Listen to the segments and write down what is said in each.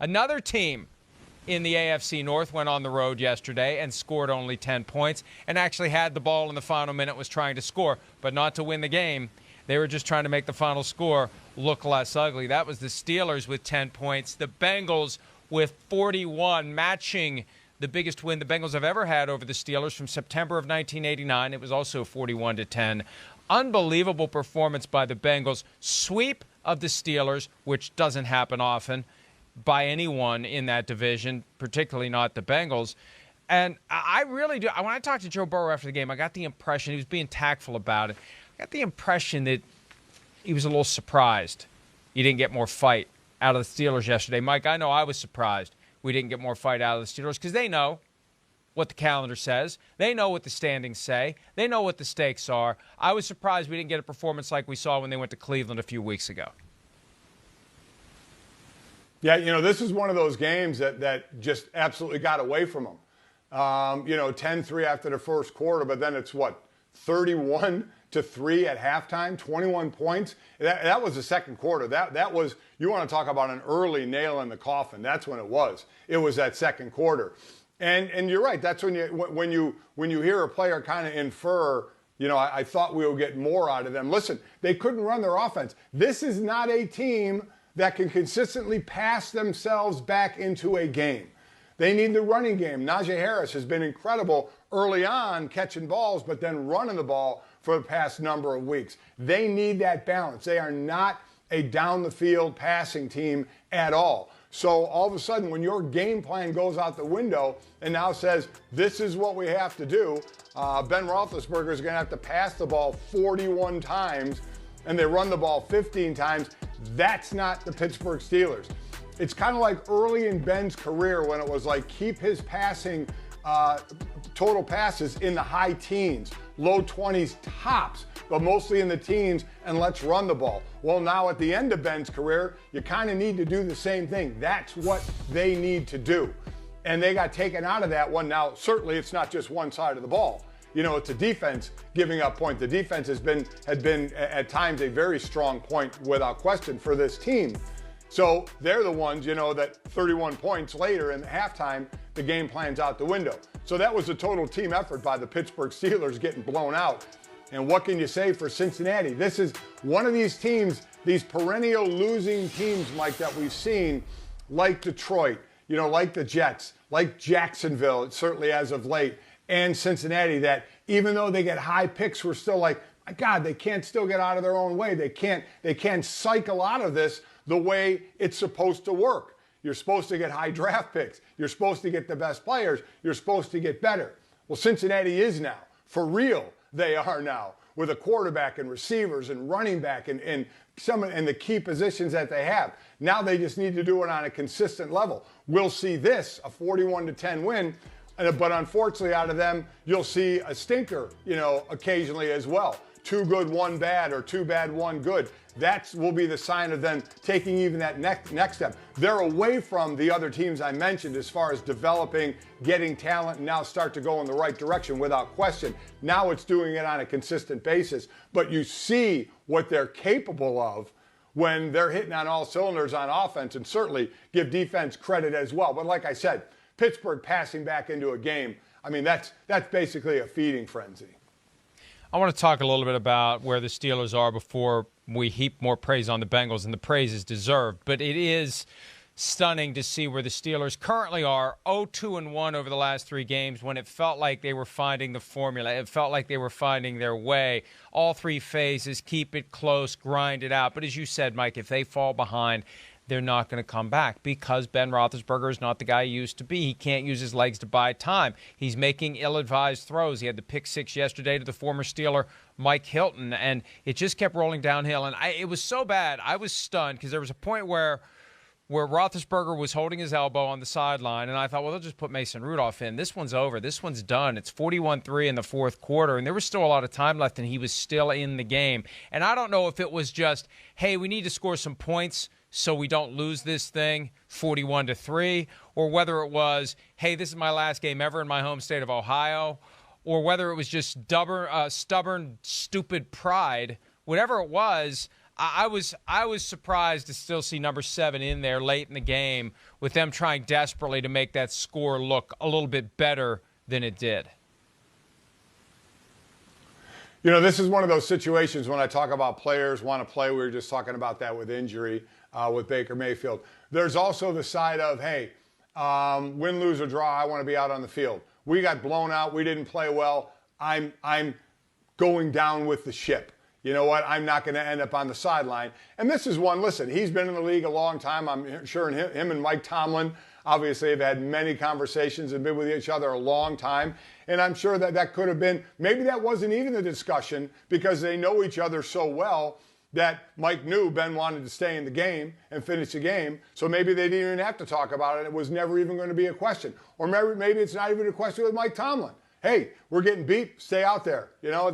Another team in the AFC North went on the road yesterday and scored only 10 points and actually had the ball in the final minute, was trying to score, but not to win the game. They were just trying to make the final score look less ugly. That was the Steelers with 10 points. The Bengals with 41, matching the biggest win the Bengals have ever had over the Steelers from September of 1989. It was also 41-10. Unbelievable performance by the Bengals. Sweep of the Steelers, which doesn't happen often by anyone in that division, particularly not the Bengals. And I really do. When I talked to Joe Burrow after the game, I got the impression he was being tactful about it. I got the impression that he was a little surprised he didn't get more fight out of the Steelers yesterday. Mike, I know I was surprised we didn't get more fight out of the Steelers because they know what the calendar says. They know what the standings say. They know what the stakes are. I was surprised we didn't get a performance like we saw when they went to Cleveland a few weeks ago. Yeah, this is one of those games that just absolutely got away from them. 10-3 after the first quarter, but then it's 31-3 at halftime, 21 points. That was the second quarter. That was, you want to talk about an early nail in the coffin. That's when it was. It was that second quarter. And you're right. That's when you hear a player kind of infer, I thought we would get more out of them. Listen, they couldn't run their offense. This is not a team that can consistently pass themselves back into a game. They need the running game. Najee Harris has been incredible early on catching balls, but then running the ball for the past number of weeks. They need that balance. They are not a down-the-field passing team at all. So all of a sudden, when your game plan goes out the window and now says, this is what we have to do, Ben Roethlisberger is going to have to pass the ball 41 times, and they run the ball 15 times. That's not the Pittsburgh Steelers. It's kind of like early in Ben's career when it was like keep his passing total passes in the high teens, low 20s tops, but mostly in the teens, and let's run the ball. Well, now at the end of Ben's career, you kind of need to do the same thing. That's what they need to do. And they got taken out of that one. Now, certainly it's not just one side of the ball. It's a defense giving up points. The defense had been at times a very strong point without question for this team. So they're the ones, that 31 points later in the halftime, the game plan's out the window. So that was a total team effort by the Pittsburgh Steelers getting blown out. And what can you say for Cincinnati? This is one of these teams, these perennial losing teams, Mike, that we've seen, like Detroit, like the Jets, like Jacksonville, certainly as of late, and Cincinnati, that even though they get high picks, we're still like, my God, they can't still get out of their own way. They can't cycle out of this the way it's supposed to work. You're supposed to get high draft picks. You're supposed to get the best players. You're supposed to get better. Well, Cincinnati is now. For real, they are now. With a quarterback and receivers and running back and the key positions that they have. Now they just need to do it on a consistent level. We'll see this, a 41-10 win. But unfortunately, out of them, you'll see a stinker, occasionally as well. 2 good, 1 bad, or 2 bad, 1 good. That will be the sign of them taking even that next step. They're away from the other teams I mentioned as far as developing, getting talent, and now start to go in the right direction without question. Now it's doing it on a consistent basis. But you see what they're capable of when they're hitting on all cylinders on offense, and certainly give defense credit as well. But like I said, Pittsburgh passing back into a game, that's basically a feeding frenzy. I want to talk a little bit about where the Steelers are before we heap more praise on the Bengals, and the praise is deserved. But it is stunning to see where the Steelers currently are, 0-2-1 over the last 3 games, when it felt like they were finding the formula. It felt like they were finding their way. All 3 phases, keep it close, grind it out. But as you said, Mike, if they fall behind, they're not going to come back because Ben Roethlisberger is not the guy he used to be. He can't use his legs to buy time. He's making ill-advised throws. He had the pick 6 yesterday to the former Steeler, Mike Hilton, and it just kept rolling downhill. And it was so bad, I was stunned because there was a point where Roethlisberger was holding his elbow on the sideline, and I thought, well, they'll just put Mason Rudolph in. This one's over. This one's done. It's 41-3 in the fourth quarter, and there was still a lot of time left, and he was still in the game. And I don't know if it was just, hey, we need to score some points so we don't lose this thing 41-3, or whether it was, hey, this is my last game ever in my home state of Ohio, or whether it was just stubborn, stupid pride. Whatever it was, I was surprised to still see number 7 in there late in the game with them trying desperately to make that score look a little bit better than it did. You know, this is one of those situations when I talk about players want to play. We were just talking about that with injury with Baker Mayfield. There's also the side of, hey, win, lose, or draw, I want to be out on the field. We got blown out. We didn't play well. I'm going down with the ship. You know what? I'm not going to end up on the sideline. And this is one, listen, he's been in the league a long time. I'm sure him and Mike Tomlin obviously have had many conversations and been with each other a long time. And I'm sure that could have been, maybe that wasn't even the discussion because they know each other so well that Mike knew Ben wanted to stay in the game and finish the game. So maybe they didn't even have to talk about it. It was never even going to be a question. Or maybe it's not even a question with Mike Tomlin. Hey, we're getting beat. Stay out there. You know,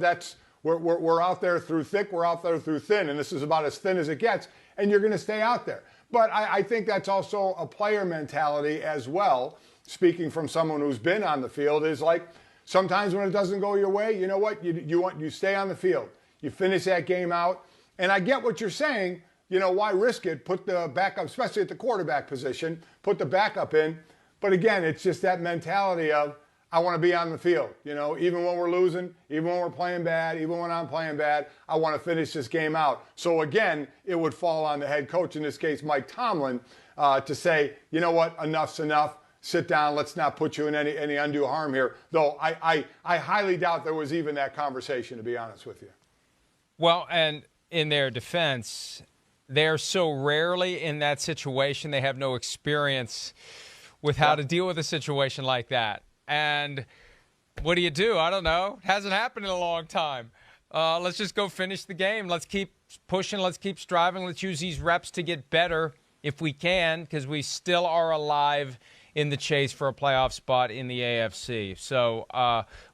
we're out there through thick. We're out there through thin. And this is about as thin as it gets. And you're going to stay out there. But I think that's also a player mentality as well. Speaking from someone who's been on the field, is like sometimes when it doesn't go your way, you know what? You stay on the field. You finish that game out. And I get what you're saying. You know, why risk it? Put the backup, especially at the quarterback position, put the backup in. But again, it's just that mentality of, I want to be on the field. You know, even when we're losing, even when we're playing bad, even when I'm playing bad, I want to finish this game out. So again, it would fall on the head coach, in this case, Mike Tomlin, to say, you know what, enough's enough. Sit down. Let's not put you in any undue harm here. Though I highly doubt there was even that conversation, to be honest with you. Well, and in their defense, they're so rarely in that situation. They have no experience with how to deal with a situation like that. And what do? I don't know. It hasn't happened in a long time. Let's just go finish the game. Let's keep pushing. Let's keep striving. Let's use these reps to get better if we can, because we still are alive in the chase for a playoff spot in the AFC. So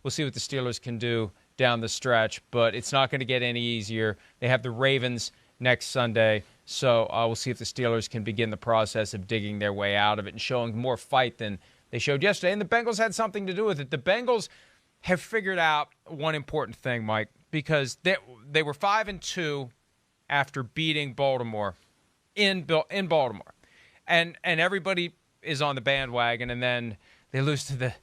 we'll see what the Steelers can do down the stretch, but it's not going to get any easier. They have the Ravens next Sunday, so we'll see if the Steelers can begin the process of digging their way out of it and showing more fight than they showed yesterday. And the Bengals had something to do with it. The Bengals have figured out one important thing, Mike, because they were 5-2 after beating Baltimore in Baltimore. And everybody is on the bandwagon, and then they lose to the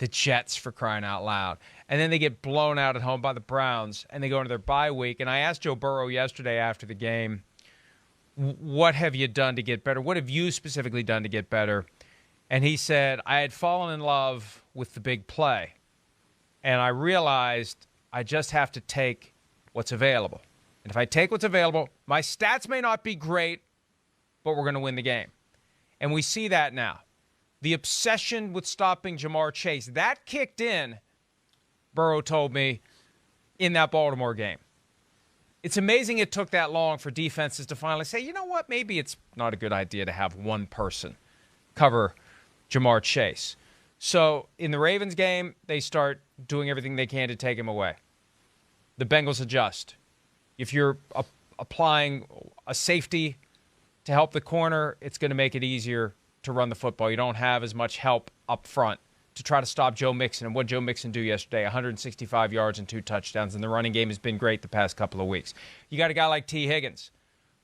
Jets, for crying out loud. And then they get blown out at home by the Browns, and they go into their bye week. And I asked Joe Burrow yesterday after the game, what have you done to get better? What have you specifically done to get better? And he said, I had fallen in love with the big play, and I realized I just have to take what's available. And if I take what's available, my stats may not be great, but we're going to win the game. And we see that now. The obsession with stopping Jamar Chase, that kicked in, Burrow told me, in that Baltimore game. It's amazing it took that long for defenses to finally say, you know what, maybe it's not a good idea to have one person cover Jamar Chase. So in the Ravens game, they start doing everything they can to take him away. The Bengals adjust. If you're applying a safety to help the corner, it's going to make it easier to run the football. You don't have as much help up front to try to stop Joe Mixon. And what Joe Mixon do yesterday, 165 yards and 2 touchdowns, and the running game has been great the past couple of weeks. You got a guy like T. Higgins,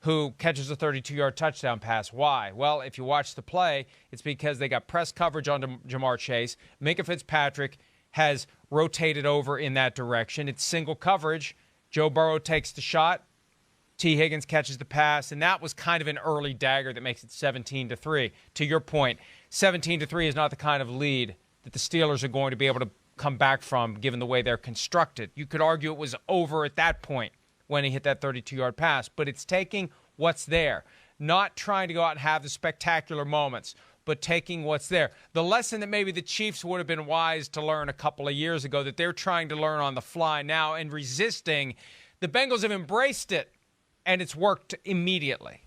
who catches a 32-yard touchdown pass. Why? Well, if you watch the play, it's because they got press coverage on Jamar Chase. Minkah Fitzpatrick has rotated over in that direction. It's single coverage. Joe Burrow takes the shot. T. Higgins catches the pass, and that was kind of an early dagger that makes it 17-3. To your point, 17-3 is not the kind of lead that the Steelers are going to be able to come back from, given the way they're constructed. You could argue it was over at that point when he hit that 32-yard pass, but it's taking what's there, not trying to go out and have the spectacular moments, but taking what's there. The lesson that maybe the Chiefs would have been wise to learn a couple of years ago that they're trying to learn on the fly now and resisting, the Bengals have embraced it, and it's worked immediately.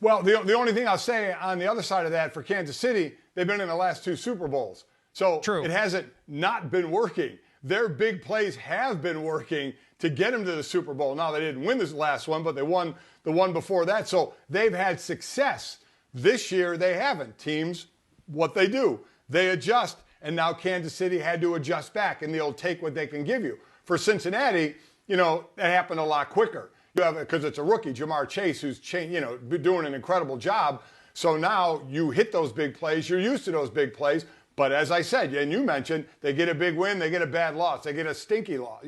Well, the only thing I'll say on the other side of that for Kansas City, they've been in the last 2 Super Bowls. So True. It hasn't not been working. Their big plays have been working to get them to the Super Bowl. Now, they didn't win this last one, but they won the one before that. So they've had success. This year, they haven't. Teams, what they do, they adjust. And now Kansas City had to adjust back, and they'll take what they can give you. For Cincinnati, that happened a lot quicker. Because it's a rookie, Jamar Chase, who's doing an incredible job. So now you hit those big plays. You're used to those big plays. But as I said, and you mentioned, they get a big win, they get a bad loss, they get a stinky loss.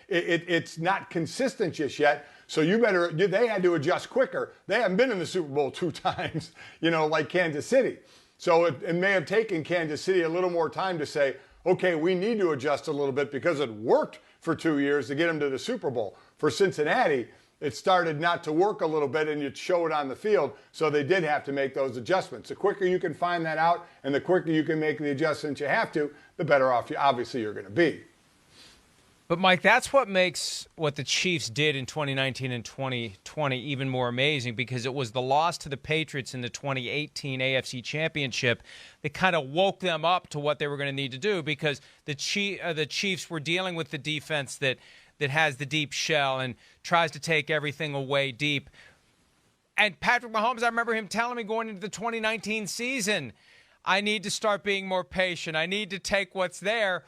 It's not consistent just yet. So they had to adjust quicker. They haven't been in the Super Bowl 2 times, like Kansas City. So it may have taken Kansas City a little more time to say, okay, we need to adjust a little bit because it worked for 2 years to get them to the Super Bowl. For Cincinnati, it started not to work a little bit, and you'd show it on the field, so they did have to make those adjustments. The quicker you can find that out and the quicker you can make the adjustments you have to, the better off you're going to be. But, Mike, that's what makes what the Chiefs did in 2019 and 2020 even more amazing, because it was the loss to the Patriots in the 2018 AFC Championship that kind of woke them up to what they were going to need to do, because the Chiefs were dealing with the defense that has the deep shell and tries to take everything away deep. And Patrick Mahomes, I remember him telling me going into the 2019 season, I need to start being more patient. I need to take what's there.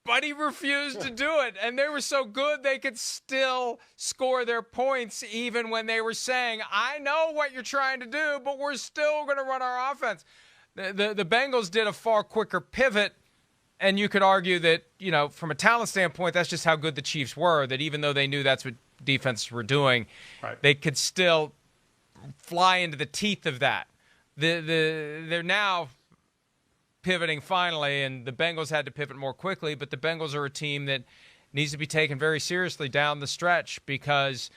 But he refused to do it. And they were so good they could still score their points even when they were saying, I know what you're trying to do, but we're still going to run our offense. The Bengals did a far quicker pivot. And you could argue that, from a talent standpoint, that's just how good the Chiefs were, that even though they knew that's what defenses were doing, right, they could still fly into the teeth of that. They're now pivoting finally, and the Bengals had to pivot more quickly, but the Bengals are a team that needs to be taken very seriously down the stretch because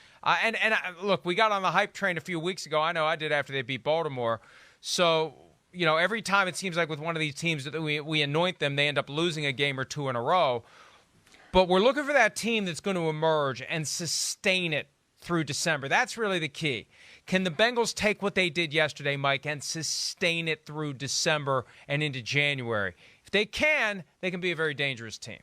look, we got on the hype train a few weeks ago. I know I did after they beat Baltimore. So every time it seems like with one of these teams that we anoint them, they end up losing a game or two in a row. But we're looking for that team that's going to emerge and sustain it through December. That's really the key. Can the Bengals take what they did yesterday, Mike, and sustain it through December and into January? If they can be a very dangerous team.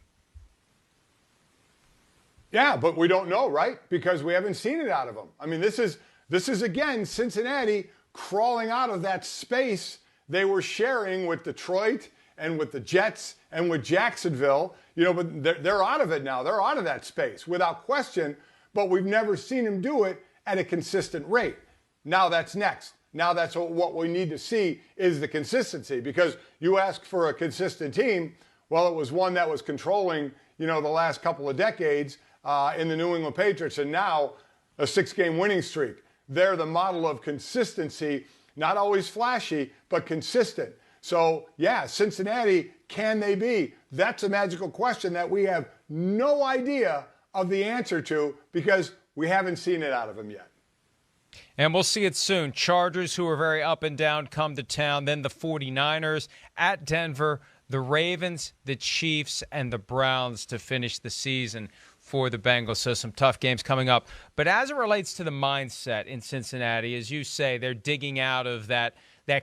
Yeah, but we don't know, right? Because we haven't seen it out of them. I mean, this is again, Cincinnati crawling out of that space they were sharing with Detroit and with the Jets and with Jacksonville, but they're out of it now. They're out of that space without question, but we've never seen them do it at a consistent rate. Now that's next. Now that's what we need to see is the consistency, because you ask for a consistent team. Well, it was one that was controlling, the last couple of decades in the New England Patriots, and now a 6-game winning streak. They're the model of consistency. Not always flashy, but consistent. So, yeah, Cincinnati, can they be? That's a magical question that we have no idea of the answer to because we haven't seen it out of them yet. And we'll see it soon. Chargers, who are very up and down, come to town. Then the 49ers at Denver, the Ravens, the Chiefs, and the Browns to finish the season for the Bengals. So some tough games coming up. But as it relates to the mindset in Cincinnati, as you say, they're digging out of that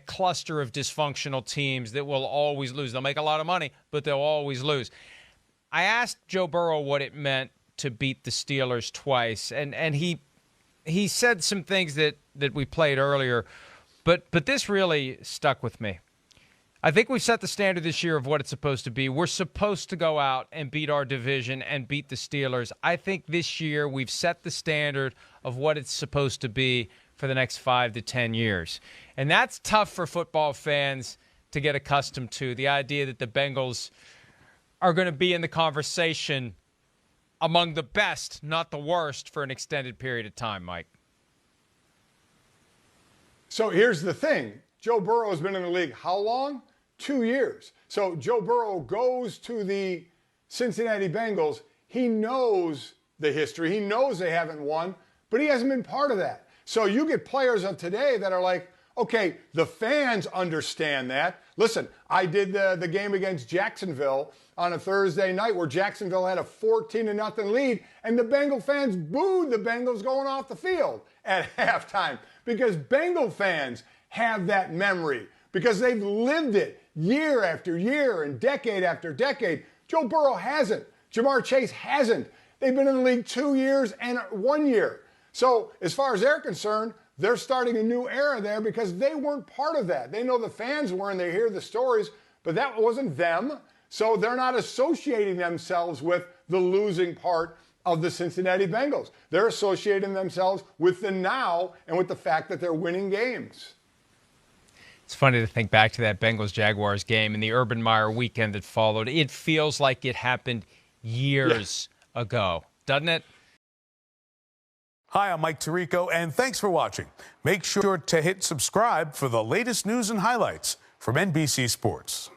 cluster of dysfunctional teams that will always lose. They'll make a lot of money, but they'll always lose. I asked Joe Burrow what it meant to beat the Steelers twice, and he said some things that we played earlier, but this really stuck with me. I think we've set the standard this year of what it's supposed to be. We're supposed to go out and beat our division and beat the Steelers. I think this year we've set the standard of what it's supposed to be for the next 5 to 10 years. And that's tough for football fans to get accustomed to, the idea that the Bengals are going to be in the conversation among the best, not the worst, for an extended period of time, Mike. So here's the thing. Joe Burrow has been in the league how long? 2 years. So Joe Burrow goes to the Cincinnati Bengals. He knows the history. He knows they haven't won, but he hasn't been part of that. So you get players of today that are like, okay, the fans understand that. Listen, I did the game against Jacksonville on a Thursday night where Jacksonville had a 14-0 lead, and the Bengal fans booed the Bengals going off the field at halftime because Bengal fans have that memory because they've lived it year after year and decade after decade. Joe Burrow hasn't. Jamar Chase hasn't. They've been in the league 2 years and 1 year. So as far as they're concerned, they're starting a new era there because they weren't part of that. They know the fans were and they hear the stories, but that wasn't them. So they're not associating themselves with the losing part of the Cincinnati Bengals. They're associating themselves with the now and with the fact that they're winning games. It's funny to think back to that Bengals-Jaguars game and the Urban Meyer weekend that followed. It feels like it happened years ago, doesn't it? Hi, I'm Mike Tirico, and thanks for watching. Make sure to hit subscribe for the latest news and highlights from NBC Sports.